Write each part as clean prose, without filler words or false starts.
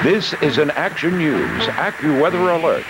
This is an Action News AccuWeather Alert.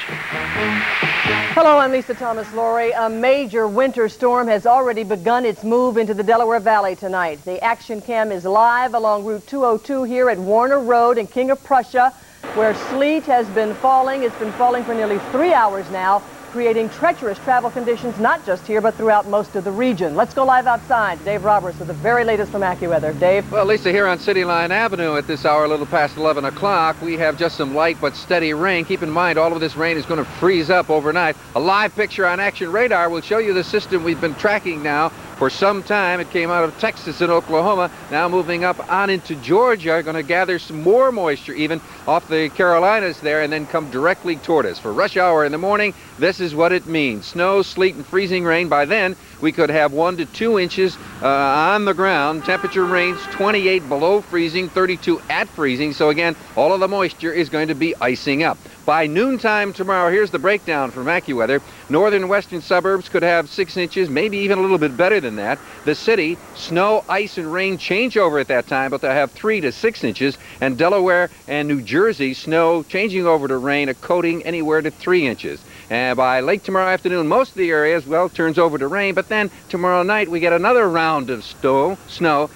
Hello, I'm Lisa Thomas Laurie. A major winter storm has already begun its move into the Delaware Valley tonight. The Action Cam is live along Route 202 here at Warner Road in King of Prussia, where sleet has been falling. It's been falling for nearly 3 hours now, creating treacherous travel conditions, not just here, but throughout most of the region. Let's go live outside. Dave Roberts with the very latest from AccuWeather. Dave? Well, Lisa, here on City Line Avenue at this hour, a little past 11 o'clock, we have just some light but steady rain. Keep in mind, all of this rain is going to freeze up overnight. A live picture on Action Radar will show you the system we've been tracking now for some time. It came out of Texas and Oklahoma, now moving up on into Georgia, going to gather some more moisture even off the Carolinas there and then come directly toward us. For rush hour in the morning, this is what it means. Snow, sleet, and freezing rain. By then, we could have 1 to 2 inches on the ground. Temperature range 28 below freezing, 32 at freezing. So again, all of the moisture is going to be icing up. By noontime tomorrow, here's the breakdown from AccuWeather. Northern and western suburbs could have 6 inches, maybe even a little bit better than that. The city, snow, ice, and rain changeover at that time, but they'll have 3 to 6 inches. And Delaware and New Jersey, snow changing over to rain, a coating anywhere to 3 inches. And by late tomorrow afternoon, most of the areas, well, turns over to rain. But then tomorrow night, we get another round of snow,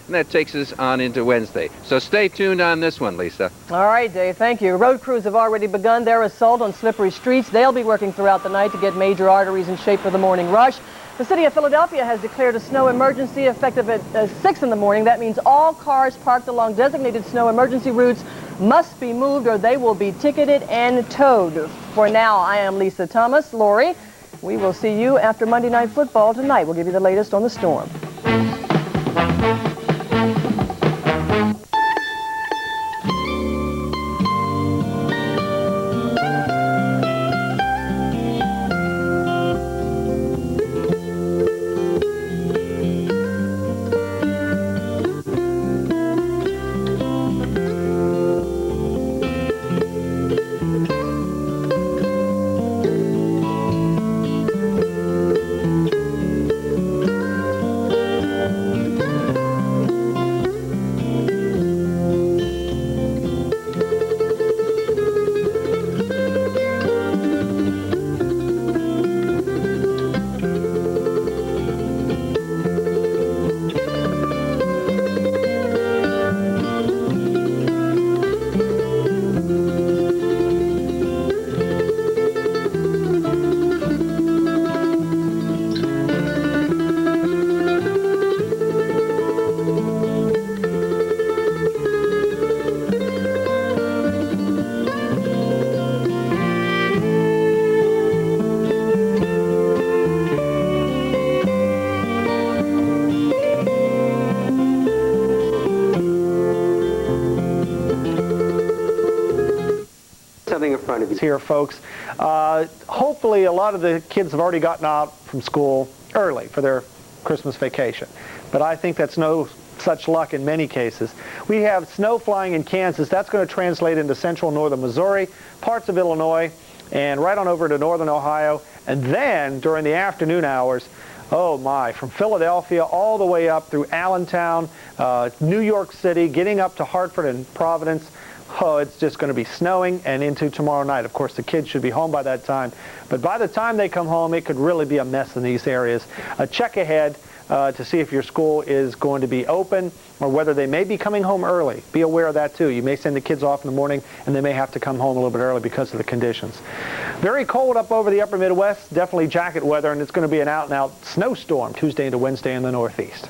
and that takes us on into Wednesday. So stay tuned on this one, Lisa. All right, Dave, thank you. Road crews have already begun their assault on slippery streets. They'll be working throughout the night to get major arteries in shape for the morning rush. The city of Philadelphia has declared a snow emergency effective at 6 in the morning. That means all cars parked along designated snow emergency routes must be moved or they will be ticketed and towed. For now, I am Lisa Thomas. Laurie, we will see you after Monday Night Football tonight. We'll give you the latest on the storm. Here, folks. Hopefully a lot of the kids have already gotten out from school early for their Christmas vacation, but I think that's no such luck in many cases. We have snow flying in Kansas. That's going to translate into central northern Missouri, parts of Illinois, and right on over to northern Ohio. And then during the afternoon hours, oh my, from Philadelphia all the way up through Allentown, New York City, getting up to Hartford and Providence. Oh, it's just going to be snowing and into tomorrow night. Of course, the kids should be home by that time. But by the time they come home, it could really be a mess in these areas. Check ahead to see if your school is going to be open or whether they may be coming home early. Be aware of that, too. You may send the kids off in the morning, and they may have to come home a little bit early because of the conditions. Very cold up over the upper Midwest. Definitely jacket weather, and it's going to be an out-and-out snowstorm Tuesday into Wednesday in the Northeast.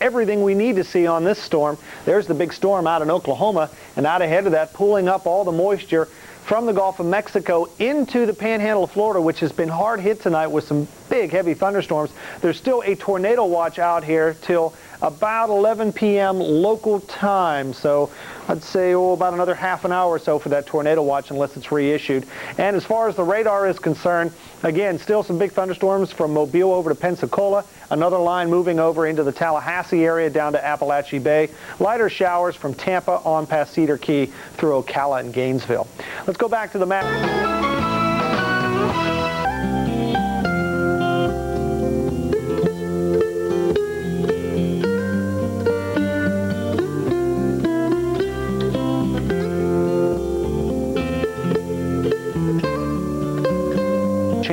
Everything we need to see on this storm. There's the big storm out in Oklahoma, and out ahead of that, pulling up all the moisture from the Gulf of Mexico into the Panhandle of Florida, which has been hard hit tonight with some big, heavy thunderstorms. There's still a tornado watch out here till about 11 p.m. local time. So I'd say about another half an hour or so for that tornado watch unless it's reissued. And as far as the radar is concerned, again, still some big thunderstorms from Mobile over to Pensacola. Another line moving over into the Tallahassee area down to Appalachia Bay. Lighter showers from Tampa on past Cedar Key through Ocala and Gainesville. Let's go back to the map.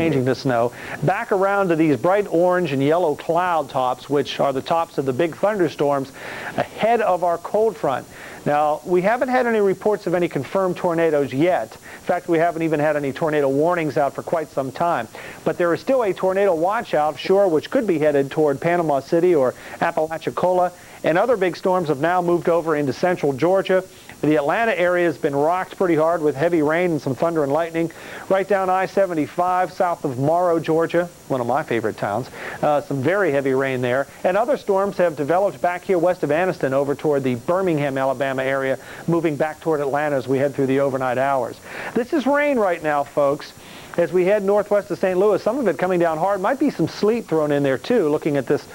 changing to snow, back around to these bright orange and yellow cloud tops, which are the tops of the big thunderstorms ahead of our cold front. Now, we haven't had any reports of any confirmed tornadoes yet. In fact, we haven't even had any tornado warnings out for quite some time. But there is still a tornado watch out, sure, which could be headed toward Panama City or Apalachicola. And other big storms have now moved over into central Georgia. The Atlanta area has been rocked pretty hard with heavy rain and some thunder and lightning. Right down I-75 south of Morrow, Georgia, one of my favorite towns. Some very heavy rain there. And other storms have developed back here west of Anniston over toward the Birmingham, Alabama area, moving back toward Atlanta as we head through the overnight hours. This is rain right now, folks. As we head northwest of St. Louis, some of it coming down hard. Might be some sleet thrown in there, too, looking at this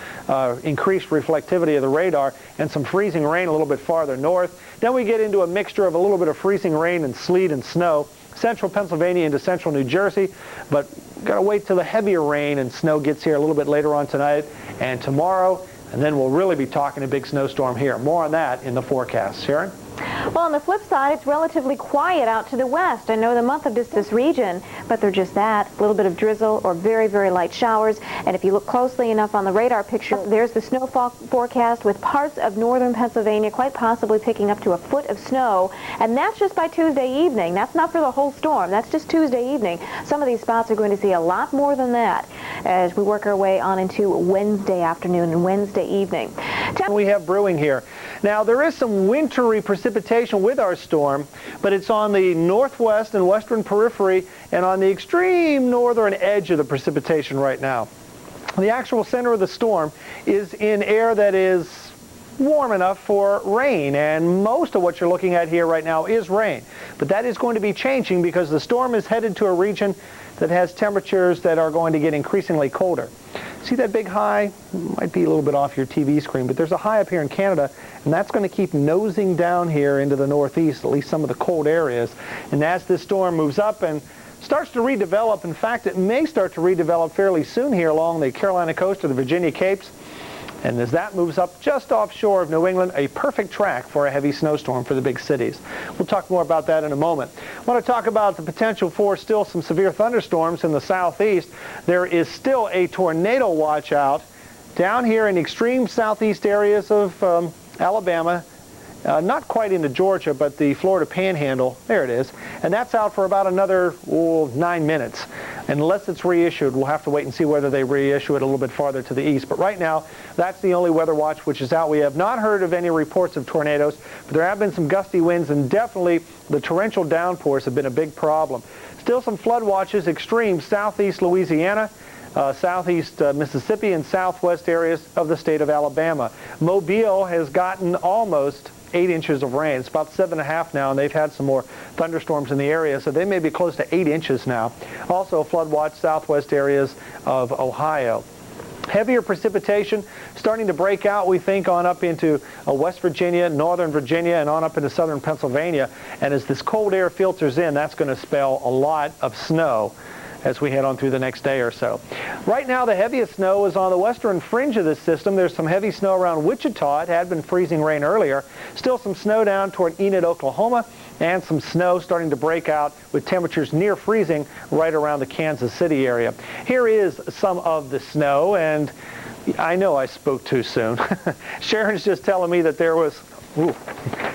increased reflectivity of the radar, and some freezing rain a little bit farther north. Then we get into a mixture of a little bit of freezing rain and sleet and snow, central Pennsylvania into central New Jersey, but got to wait till the heavier rain and snow gets here a little bit later on tonight and tomorrow, and then we'll really be talking a big snowstorm here. More on that in the forecast. Sharon? Well, on the flip side, it's relatively quiet out to the west. I know the month of this region, but they're just that, a little bit of drizzle or very, very light showers. And if you look closely enough on the radar picture, there's the snowfall forecast with parts of northern Pennsylvania quite possibly picking up to a foot of snow. And that's just by Tuesday evening. That's not for the whole storm. That's just Tuesday evening. Some of these spots are going to see a lot more than that as we work our way on into Wednesday afternoon and Wednesday evening. We have brewing here. Now, there is some wintry precipitation with our storm, but it's on the northwest and western periphery and on the extreme northern edge of the precipitation right now. The actual center of the storm is in air that is warm enough for rain, and most of what you're looking at here right now is rain. But that is going to be changing because the storm is headed to a region that has temperatures that are going to get increasingly colder. See that big high? Might be a little bit off your TV screen, but there's a high up here in Canada, and that's going to keep nosing down here into the northeast, at least some of the cold areas. And as this storm moves up and starts to redevelop, in fact, it may start to redevelop fairly soon here along the Carolina coast or the Virginia Capes. And as that moves up just offshore of New England, a perfect track for a heavy snowstorm for the big cities. We'll talk more about that in a moment. I want to talk about the potential for still some severe thunderstorms in the southeast. There is still a tornado watch out down here in the extreme southeast areas of Alabama, not quite into Georgia, but the Florida Panhandle. There it is. And that's out for about another 9 minutes. Unless it's reissued, we'll have to wait and see whether they reissue it a little bit farther to the east. But right now, that's the only weather watch which is out. We have not heard of any reports of tornadoes, but there have been some gusty winds, and definitely the torrential downpours have been a big problem. Still some flood watches, extreme southeast Louisiana, southeast Mississippi, and southwest areas of the state of Alabama. Mobile has gotten almost 8 inches of rain. It's about 7.5 now, and they've had some more thunderstorms in the area, so they may be close to 8 inches now. Also, flood watch southwest areas of Ohio. Heavier precipitation starting to break out, we think, on up into West Virginia, northern Virginia, and on up into southern Pennsylvania. And as this cold air filters in, that's going to spell a lot of snow as we head on through the next day or so. Right now, the heaviest snow is on the western fringe of this system. There's some heavy snow around Wichita. It had been freezing rain earlier. Still some snow down toward Enid, Oklahoma, and some snow starting to break out with temperatures near freezing right around the Kansas City area. Here is some of the snow, and I know I spoke too soon. Sharon's just telling me that there was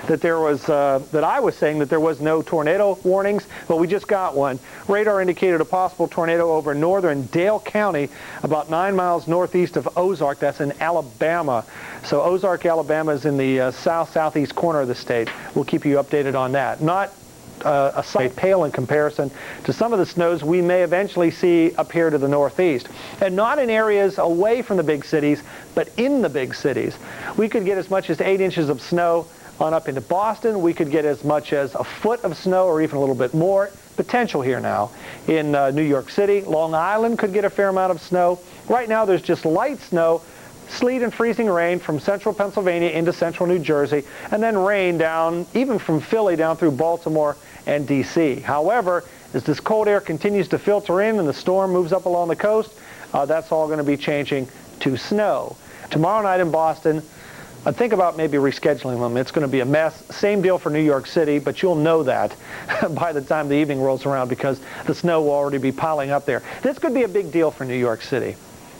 that I was saying that there was no tornado warnings, but we just got one. Radar indicated a possible tornado over northern Dale County, about 9 miles northeast of Ozark. That's in Alabama. So Ozark, Alabama is in the southeast corner of the state. We'll keep you updated on that. Not a sight pale in comparison to some of the snows we may eventually see up here to the northeast. And not in areas away from the big cities, but in the big cities. We could get as much as 8 inches of snow on up into Boston. We could get as much as a foot of snow or even a little bit more. Potential here now in New York City. Long Island could get a fair amount of snow. Right now there's just light snow, sleet and freezing rain from central Pennsylvania into central New Jersey, and then rain down even from Philly down through Baltimore and D.C. However, as this cold air continues to filter in and the storm moves up along the coast, that's all going to be changing to snow. Tomorrow night in Boston, think about maybe rescheduling them. It's going to be a mess. Same deal for New York City, but you'll know that by the time the evening rolls around because the snow will already be piling up there. This could be a big deal for New York City.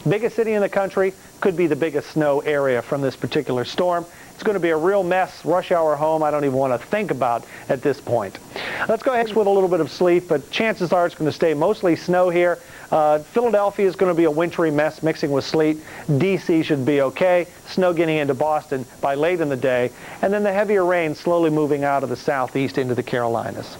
Biggest city in the country, could be the biggest snow area from this particular storm. It's going to be a real mess. Rush hour home, I don't even want to think about at this point. Let's go ahead with a little bit of sleet, but chances are it's going to stay mostly snow here. Philadelphia is going to be a wintry mess mixing with sleet. D.C. should be okay. Snow getting into Boston by late in the day. And then the heavier rain slowly moving out of the southeast into the Carolinas.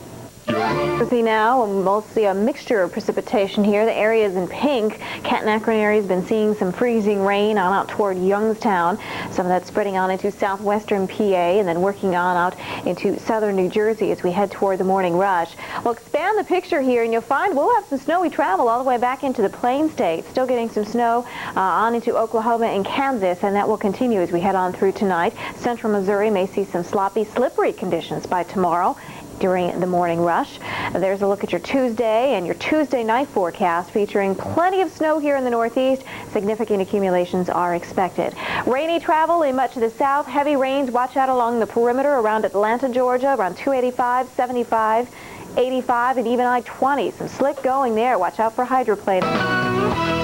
See now, we'll see a mixture of precipitation here. The areas in pink, Canton-Akron area has been seeing some freezing rain on out toward Youngstown. Some of that spreading on into southwestern PA and then working on out into southern New Jersey as we head toward the morning rush. We'll expand the picture here and you'll find we'll have some snowy travel all the way back into the Plain States. Still getting some snow on into Oklahoma and Kansas, and that will continue as we head on through tonight. Central Missouri may see some sloppy, slippery conditions by tomorrow during the morning rush. There's a look at your Tuesday and your Tuesday night forecast featuring plenty of snow here in the northeast. Significant accumulations are expected. Rainy travel in much of the south. Heavy rains. Watch out along the perimeter around Atlanta, Georgia, around 285, 75, 85, and even I-20. Some slick going there. Watch out for hydroplaning.